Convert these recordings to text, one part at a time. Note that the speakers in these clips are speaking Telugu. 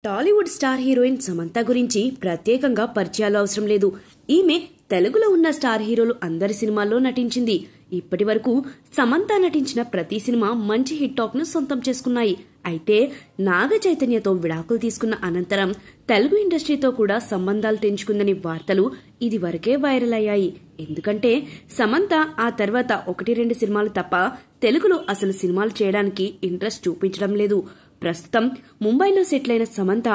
టాలీవుడ్ స్టార్ హీరోయిన్ సమంత గురించి ప్రత్యేకంగా పరిచయాలు అవసరం లేదు. ఈమె తెలుగులో ఉన్న స్టార్ హీరోలు అందరి సినిమాల్లో నటించింది. ఇప్పటి వరకు సమంత నటించిన ప్రతి సినిమా మంచి హిట్ టాక్ ను సొంతం చేసుకున్నాయి. అయితే నాగ చైతన్యతో విడాకులు తీసుకున్న అనంతరం తెలుగు ఇండస్ట్రీతో కూడా సంబంధాలు తెంచుకుందని వార్తలు ఇది వరకే వైరల్ అయ్యాయి. ఎందుకంటే సమంత ఆ తర్వాత 1-2 సినిమాలు తప్ప తెలుగులో అసలు సినిమాలు చేయడానికి ఇంట్రెస్ట్ చూపించడం లేదు. ప్రస్తుతం ముంబైలో సెటిల్ అయిన సమంత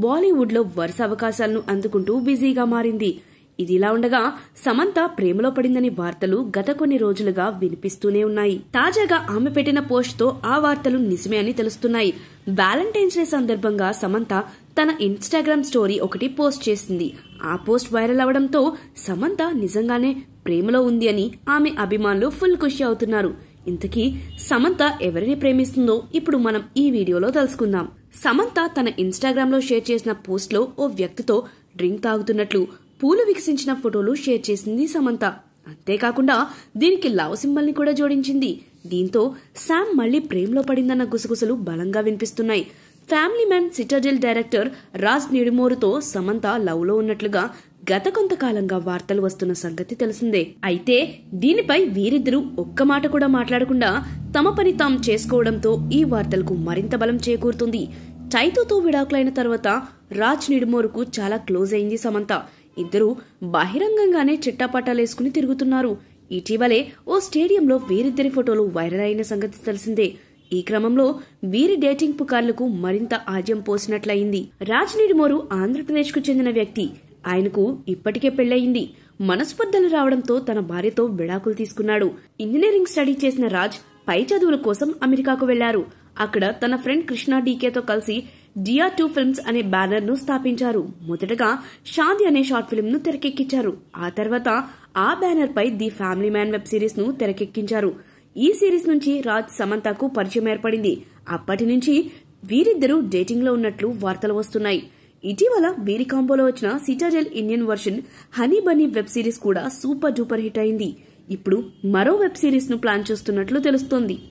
బాలీవుడ్ లో వరుస అవకాశాలను అందుకుంటూ బిజీగా మారింది. ఇదిలా ఉండగా సమంత ప్రేమలో పడిందని వార్తలు గత కొన్ని రోజులుగా వినిపిస్తూనే ఉన్నాయి. తాజాగా ఆమె పెట్టిన పోస్ట్ తో ఆ వార్తలు నిజమే అని తెలుస్తున్నాయి. వ్యాలంటైన్స్ డే సందర్భంగా సమంత తన ఇన్స్టాగ్రామ్ స్టోరీ ఒకటి పోస్ట్ చేసింది. ఆ పోస్ట్ వైరల్ అవడంతో సమంత నిజంగానే ప్రేమలో ఉంది అని ఆమె అభిమానులు ఫుల్ ఖుషి అవుతున్నారు. ఇంతకీ సమంత ఎవరిని ప్రేమిస్తుందో ఇప్పుడు మనం ఈ వీడియోలో తెలుసుకుందాం. సమంత తన ఇన్స్టాగ్రామ్ లో షేర్ చేసిన పోస్ట్ లో ఓ వ్యక్తితో డ్రింక్ తాగుతున్నట్లు పూలు వికసించిన ఫోటోలు షేర్ చేసింది సమంత. అంతేకాకుండా దీనికి లవ్ సింబల్ ని కూడా జోడించింది. దీంతో శామ్ మళ్లీ ప్రేమలో పడిందన్న గుసగుసలు బలంగా వినిపిస్తున్నాయి. Family Man Citadel director Raj నిడుమోరుతో సమంత లవ్ లో ఉన్నట్లుగా గత కొంతకాలంగా వార్తలు వస్తున్న సంగతి తెలిసిందే. అయితే దీనిపై వీరిద్దరూ ఒక్క మాట కూడా మాట్లాడకుండా తమ పని తాము చేసుకోవడంతో ఈ వార్తలకు మరింత బలం చేకూరుతుంది. చైతూతో విడాకులైన తర్వాత రాజ్ నిడుమోరుకు చాలా క్లోజ్ అయింది సమంత. ఇద్దరూ బహిరంగంగానే చిట్టాపట్టాలేసుకుని తిరుగుతున్నారు. ఇటీవలే ఓ స్టేడియంలో వీరిద్దరి ఫోటోలు వైరల్ అయిన సంగతి తెలిసిందే. ఈ క్రమంలో వీరి డేటింగ్ పుకార్లకు మరింత ఆజ్యం పోసినట్లయింది. రాజ్ నిడుమోరు ఆంధ్రప్రదేశ్ కు చెందిన వ్యక్తి. ఆయనకు ఇప్పటికే పెళ్లయింది. మనస్పర్ధలు రావడంతో తన భార్యతో విడాకులు తీసుకున్నాడు. ఇంజనీరింగ్ స్టడీ చేసిన రాజ్ పై చదువుల కోసం అమెరికాకు వెళ్లారు. అక్కడ తన ఫ్రెండ్ కృష్ణ డీకేతో కలిసి DR2 ఫిల్మ్స్ అనే బ్యానర్ ను స్థాపించారు. మొదటగా షాది అనే షార్ట్ ఫిల్మ్ ను తెరకెక్కించారు. ఆ తర్వాత ఆ బ్యానర్ పై the family man web series ను తెరకెక్కించారు. ఈ సిరీస్ నుంచి రాజ్ సమంతకు పరిచయం ఏర్పడింది. అప్పటి నుంచి వీరిద్దరూ డేటింగ్ లో ఉన్నట్లు వార్తలు వస్తున్నాయి. ఇటీవల వీరి కాంబోలో వచ్చిన Citadel Indian version honey Bunny web series కూడా సూపర్ డూపర్ హిట్ అయింది. ఇప్పుడు మరో వెబ్ సిరీస్ ను ప్లాన్ చేస్తున్నట్లు తెలుస్తోంది.